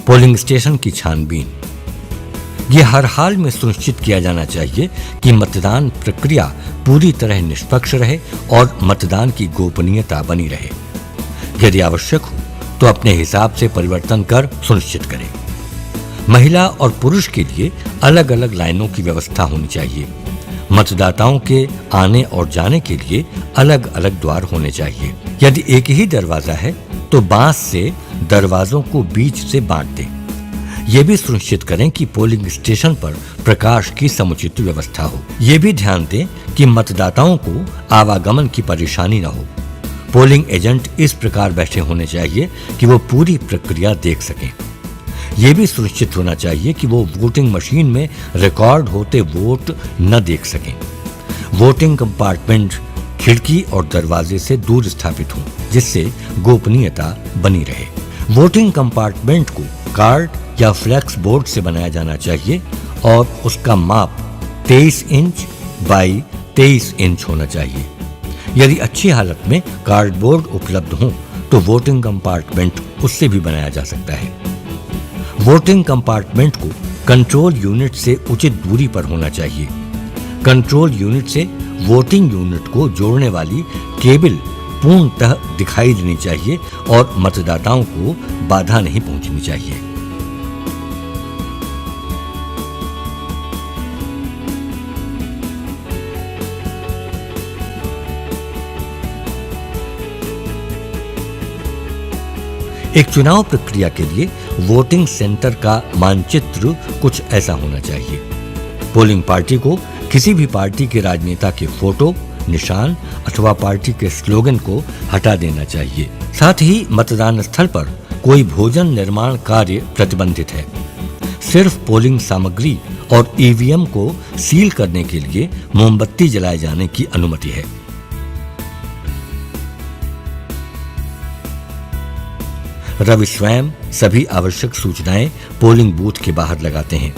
Polling station की छानबीन। ये हर हाल में सुनिश्चित किया जाना चाहिए कि मतदान प्रक्रिया पूरी तरह निष्पक्ष रहे और मतदान की गोपनीयता बनी रहे। यदि आवश्यक हो तो अपने हिसाब से परिवर्तन कर सुनिश्चित करें। महिला और पुरुष के लिए अलग अलग लाइनों की व्यवस्था होनी चाहिए। मतदाताओं के आने और जाने के लिए अलग अलग द्वार होने चाहिए। यदि एक ही दरवाजा है तो बांस से दरवाजों को बीच से बांट दें। यह भी सुनिश्चित करें कि पोलिंग स्टेशन पर प्रकाश की समुचित व्यवस्था हो। यह भी ध्यान दें कि मतदाताओं को आवागमन की परेशानी न हो। पोलिंग एजेंट इस प्रकार बैठे होने चाहिए कि वो पूरी प्रक्रिया देख सकें। यह भी सुनिश्चित होना चाहिए कि वो वोटिंग मशीन में रिकॉर्ड होते वोट न देख सकें। वोटिंग कंपार्टमेंट खिड़की और दरवाजे से दूर स्थापित हों, जिससे गोपनीयता बनी रहे। वोटिंग कंपार्टमेंट को कार्ड या फ्लेक्स बोर्ड से बनाया जाना चाहिए और उसका माप 23 इंच बाई 23 इंच होना चाहिए। यदि अच्छी हालत में कार्डबोर्ड उपलब्ध हो तो वोटिंग कंपार्टमेंट उससे भी बनाया जा सकता है। वोटिंग कंपार्टमेंट को कंट्रोल यूनिट से उचित दूरी पर होना चाहिए। कंट्रोल यूनिट से वोटिंग यूनिट को जोड़ने वाली केबल पूर्णतः दिखाई देनी चाहिए और मतदाताओं को बाधा नहीं पहुंचनी चाहिए। एक चुनाव प्रक्रिया के लिए वोटिंग सेंटर का मानचित्र कुछ ऐसा होना चाहिए। पोलिंग पार्टी को किसी भी पार्टी के राजनेता के फोटो, निशान अथवा पार्टी के स्लोगन को हटा देना चाहिए। साथ ही मतदान स्थल पर कोई भोजन निर्माण कार्य प्रतिबंधित है। सिर्फ पोलिंग सामग्री और ईवीएम को सील करने के लिए मोमबत्ती जलाए जाने की अनुमति है। रवि स्वयं सभी आवश्यक सूचनाएं पोलिंग बूथ के बाहर लगाते हैं।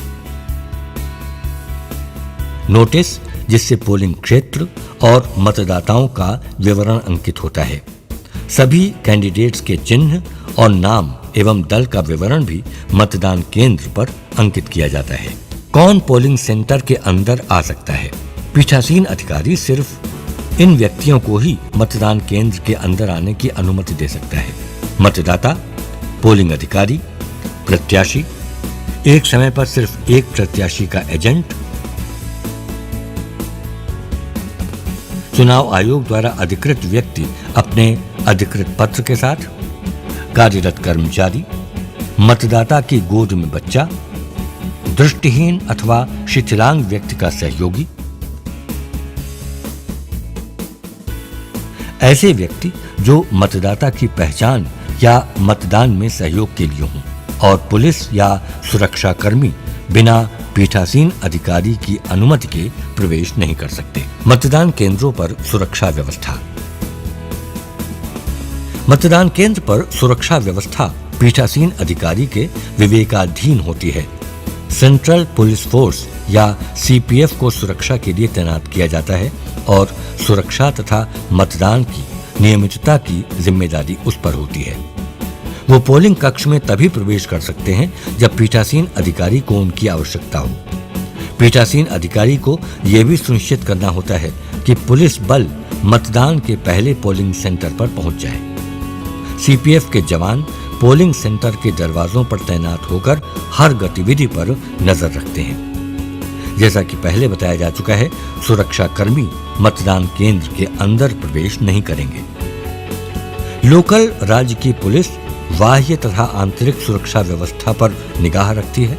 नोटिस जिससे पोलिंग क्षेत्र और मतदाताओं का विवरण अंकित होता है। सभी कैंडिडेट्स के चिन्ह और नाम एवं दल का विवरण भी मतदान केंद्र पर अंकित किया जाता है। कौन पोलिंग सेंटर के अंदर आ सकता है? पीठासीन अधिकारी सिर्फ इन व्यक्तियों को ही मतदान केंद्र के अंदर आने की अनुमति दे सकता है। मतदाता, पोलिंग अधिकारी, प्रत्याशी, एक समय पर सिर्फ एक प्रत्याशी का एजेंट, चुनाव आयोग द्वारा अधिकृत व्यक्ति अपने अधिकृत पत्र के साथ, कार्यरत कर्मचारी, मतदाता की गोद में बच्चा, दृष्टिहीन अथवा शिथिलांग व्यक्ति का सहयोगी, ऐसे व्यक्ति जो मतदाता की पहचान या मतदान में सहयोग के लिए हों, और पुलिस या सुरक्षा कर्मी बिना पीठासीन अधिकारी की अनुमति के प्रवेश नहीं कर सकते। मतदान केंद्रों पर सुरक्षा व्यवस्था। मतदान केंद्र पर सुरक्षा व्यवस्था पीठासीन अधिकारी के विवेकाधीन होती है। सेंट्रल पुलिस फोर्स या सीपीएफ को सुरक्षा के लिए तैनात किया जाता है और सुरक्षा तथा मतदान की नियमितता की जिम्मेदारी उस पर होती है। वो पोलिंग कक्ष में तभी प्रवेश कर सकते हैं जब पीठासीन अधिकारी को उनकी आवश्यकता हो। पीठासीन अधिकारी को यह भी सुनिश्चित करना होता है कि पुलिस बल मतदान के पहले पोलिंग सेंटर पर पहुंच जाए। सीपीएफ के जवान पोलिंग सेंटर के दरवाजों पर तैनात होकर हर गतिविधि पर नजर रखते हैं। जैसा कि पहले बताया जा चुका है, सुरक्षा कर्मी मतदान केंद्र के अंदर प्रवेश नहीं करेंगे। लोकल राज्य की पुलिस बाह्य तथा आंतरिक सुरक्षा व्यवस्था पर निगाह रखती है,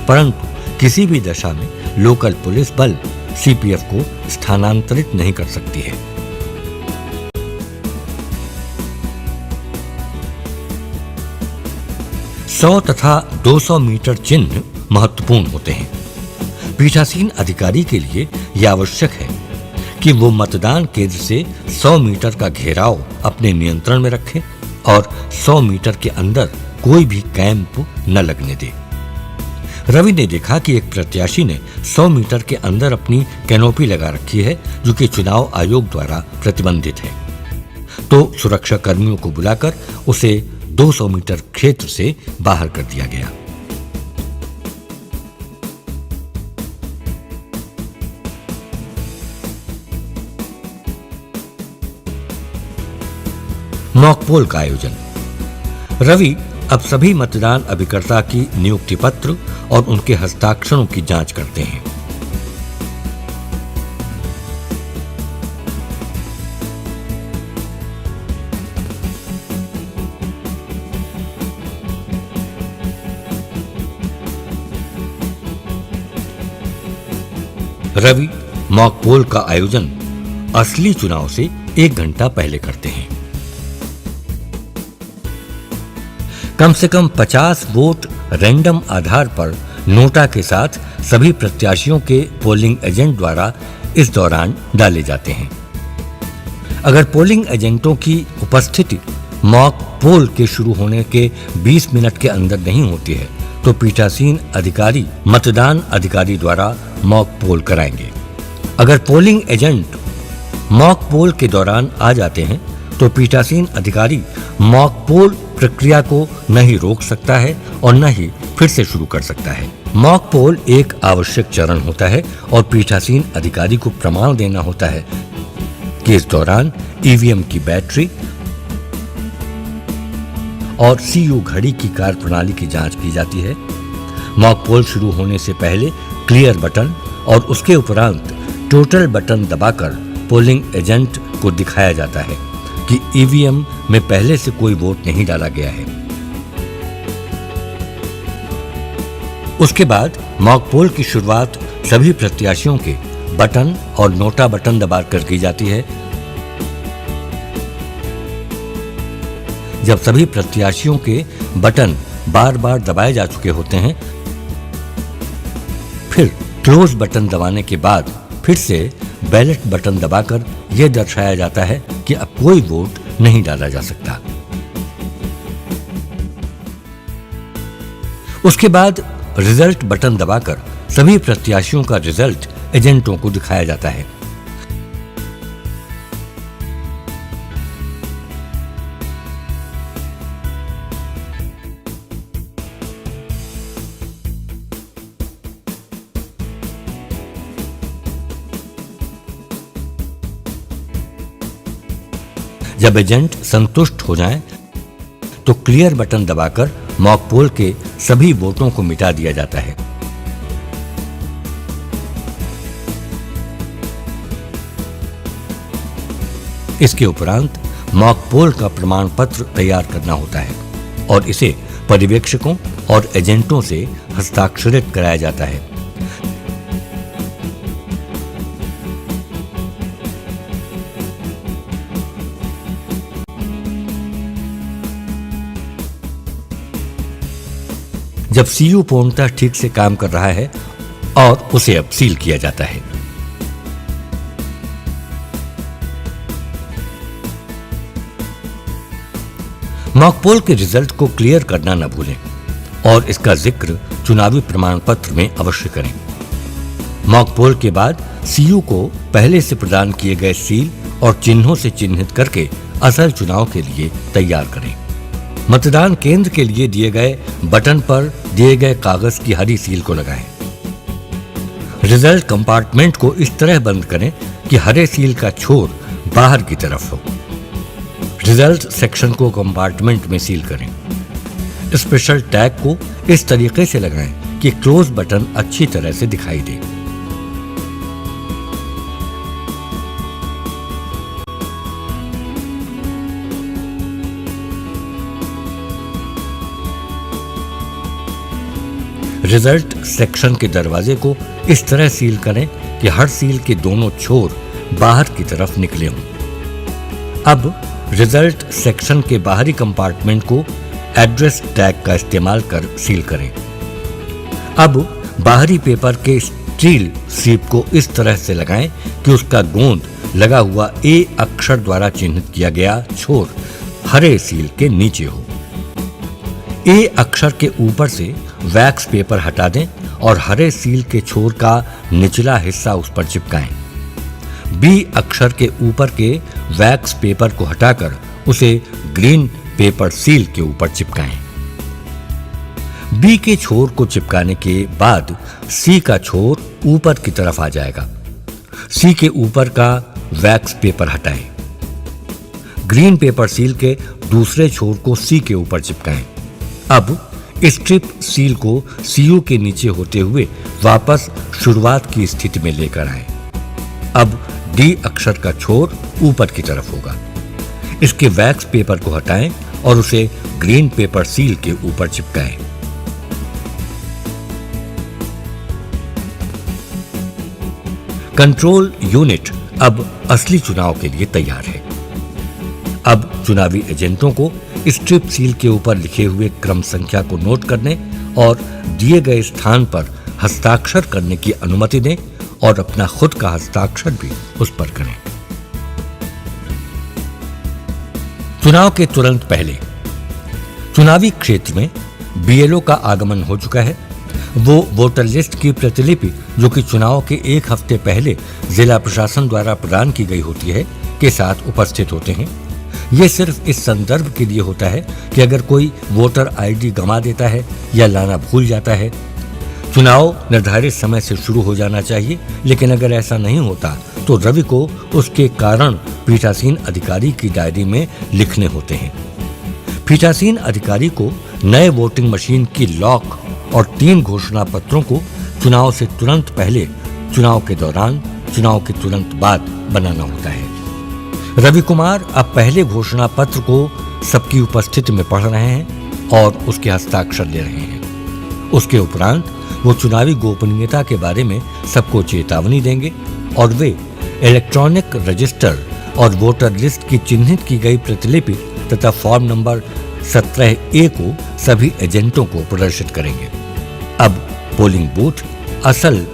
परंतु किसी भी दशा में लोकल पुलिस बल सीपीएफ को स्थानांतरित नहीं कर सकती है। सौ तथा 200 मीटर चिन्ह महत्वपूर्ण होते हैं। पीठासीन अधिकारी के लिए यह आवश्यक है कि वो मतदान केंद्र से 100 मीटर का घेराव अपने नियंत्रण में रखें और 100 मीटर के अंदर कोई भी कैंप न लगने दे। रवि ने देखा कि एक प्रत्याशी ने 100 मीटर के अंदर अपनी कैनोपी लगा रखी है, जो कि चुनाव आयोग द्वारा प्रतिबंधित है। तो सुरक्षा कर्मियों को बुलाकर उसे 200 मीटर क्षेत्र से बाहर कर दिया गया। मॉकपोल का आयोजन। रवि अब सभी मतदान अभिकर्ता की नियुक्ति पत्र और उनके हस्ताक्षरों की जांच करते हैं। रवि मॉकपोल का आयोजन असली चुनाव से 1 घंटा पहले करते हैं। कम से कम 50 वोट रैंडम आधार पर नोटा के साथ सभी प्रत्याशियों के पोलिंग एजेंट द्वारा इस दौरान डाले जाते हैं। अगर पोलिंग एजेंटों की उपस्थिति मॉक पोल के शुरू होने के 20 मिनट के अंदर नहीं होती है तो पीठासीन अधिकारी मतदान अधिकारी द्वारा मॉक पोल कराएंगे। अगर पोलिंग एजेंट मॉक पोल के दौरान आ जाते हैं तो पीठासीन अधिकारी मॉक पोल प्रक्रिया को नहीं रोक सकता है और न ही फिर से शुरू कर सकता है। मॉक पोल एक आवश्यक चरण होता है और पीठासीन अधिकारी को प्रमाण देना होता है कि इस दौरान ईवीएम की बैटरी और सीयू घड़ी की कार्यप्रणाली की जांच की जाती है। मॉक पोल शुरू होने से पहले क्लियर बटन और उसके उपरांत टोटल बटन दबाकर पोलिंग एजेंट को दिखाया जाता है कि ईवीएम में पहले से कोई वोट नहीं डाला गया है। उसके बाद मॉक पोल की शुरुआत सभी प्रत्याशियों के बटन और नोटा बटन दबाकर की जाती है। जब सभी प्रत्याशियों के बटन बार बार दबाए जा चुके होते हैं, फिर क्लोज बटन दबाने के बाद फिर से बैलेट बटन दबाकर यह दर्शाया जाता है कि अब कोई वोट नहीं डाला जा सकता। उसके बाद रिजल्ट बटन दबाकर सभी प्रत्याशियों का रिजल्ट एजेंटों को दिखाया जाता है। जब एजेंट संतुष्ट हो जाएं, तो क्लियर बटन दबाकर मॉक पोल के सभी वोटों को मिटा दिया जाता है। इसके उपरांत मॉक पोल का प्रमाण पत्र तैयार करना होता है और इसे पर्यवेक्षकों और एजेंटों से हस्ताक्षरित कराया जाता है। जब सीयू पूर्णतः ठीक से काम कर रहा है और उसे अब सील किया जाता है। मॉक पोल के रिजल्ट को क्लियर करना न भूलें और इसका जिक्र चुनावी प्रमाण पत्र में अवश्य करें। मॉक पोल के बाद सीयू को पहले से प्रदान किए गए सील और चिन्हों से चिन्हित करके असल चुनाव के लिए तैयार करें। मतदान केंद्र के लिए दिए गए बटन पर दिए गए कागज की हरी सील को लगाएं। रिजल्ट कंपार्टमेंट को इस तरह बंद करें कि हरे सील का छोर बाहर की तरफ हो। रिजल्ट सेक्शन को कंपार्टमेंट में सील करें। स्पेशल टैग को इस तरीके से लगाएं कि क्लोज बटन अच्छी तरह से दिखाई दे। रिजल्ट सेक्शन के दरवाजे को इस तरह सील करें कि हर सील के दोनों छोर बाहर की तरफ निकले हों। अब रिजल्ट सेक्शन के बाहरी कंपार्टमेंट को एड्रेस टैग का इस्तेमाल कर सील करें। अब बाहरी पेपर के स्टील सीप को इस तरह से लगाएं कि उसका गोंद लगा हुआ ए अक्षर द्वारा चिन्हित किया गया छोर हरे सील के नीचे हो। ए अक्षर के ऊपर से वैक्स पेपर हटा दें और हरे सील के छोर का निचला हिस्सा उस पर चिपकाएं। बी अक्षर के ऊपर के वैक्स पेपर को हटाकर उसे ग्रीन पेपर सील के ऊपर चिपकाएं। बी के छोर को चिपकाने के बाद सी का छोर ऊपर की तरफ आ जाएगा। सी के ऊपर का वैक्स पेपर हटाएं। ग्रीन पेपर सील के दूसरे छोर को सी के ऊपर चिपकाएं। अब स्ट्रिप सील को सीयू के नीचे होते हुए वापस शुरुआत की स्थिति में लेकर आएं। अब डी अक्षर का छोर ऊपर की तरफ होगा। इसके वैक्स पेपर को हटाएं और उसे ग्रीन पेपर सील के ऊपर चिपकाएं। कंट्रोल यूनिट अब असली चुनाव के लिए तैयार है। अब चुनावी एजेंटों को स्ट्रिप सील के ऊपर लिखे हुए क्रम संख्या को नोट करने और दिए गए स्थान पर हस्ताक्षर करने की अनुमति दें और अपना खुद का हस्ताक्षर भी उस पर करें। चुनाव के तुरंत पहले चुनावी क्षेत्र में बीएलओ का आगमन हो चुका है। वो वोटर लिस्ट की प्रतिलिपि जो कि चुनाव के एक हफ्ते पहले जिला प्रशासन द्वारा प्रदान की गई होती है के साथ उपस्थित होते हैं। ये सिर्फ इस संदर्भ के लिए होता है कि अगर कोई वोटर आईडी गंवा देता है या लाना भूल जाता है। चुनाव निर्धारित समय से शुरू हो जाना चाहिए, लेकिन अगर ऐसा नहीं होता तो रवि को उसके कारण पीठासीन अधिकारी की डायरी में लिखने होते हैं। पीठासीन अधिकारी को नए वोटिंग मशीन की लॉक और 3 घोषणा पत्रों को चुनाव से तुरंत पहले, चुनाव के दौरान, चुनाव के तुरंत बाद बनाना होता है। रवि कुमार अब पहले घोषणा पत्र को सबकी उपस्थिति में पढ़ रहे हैं और उसके हस्ताक्षर ले रहे हैं। उसके उपरांत वो चुनावी गोपनीयता के बारे में सबको चेतावनी देंगे और वे इलेक्ट्रॉनिक रजिस्टर और वोटर लिस्ट की चिन्हित की गई प्रतिलिपि तथा फॉर्म नंबर 17A को सभी एजेंटों को प्रदर्शित करेंगे। अब पोलिंग बूथ असल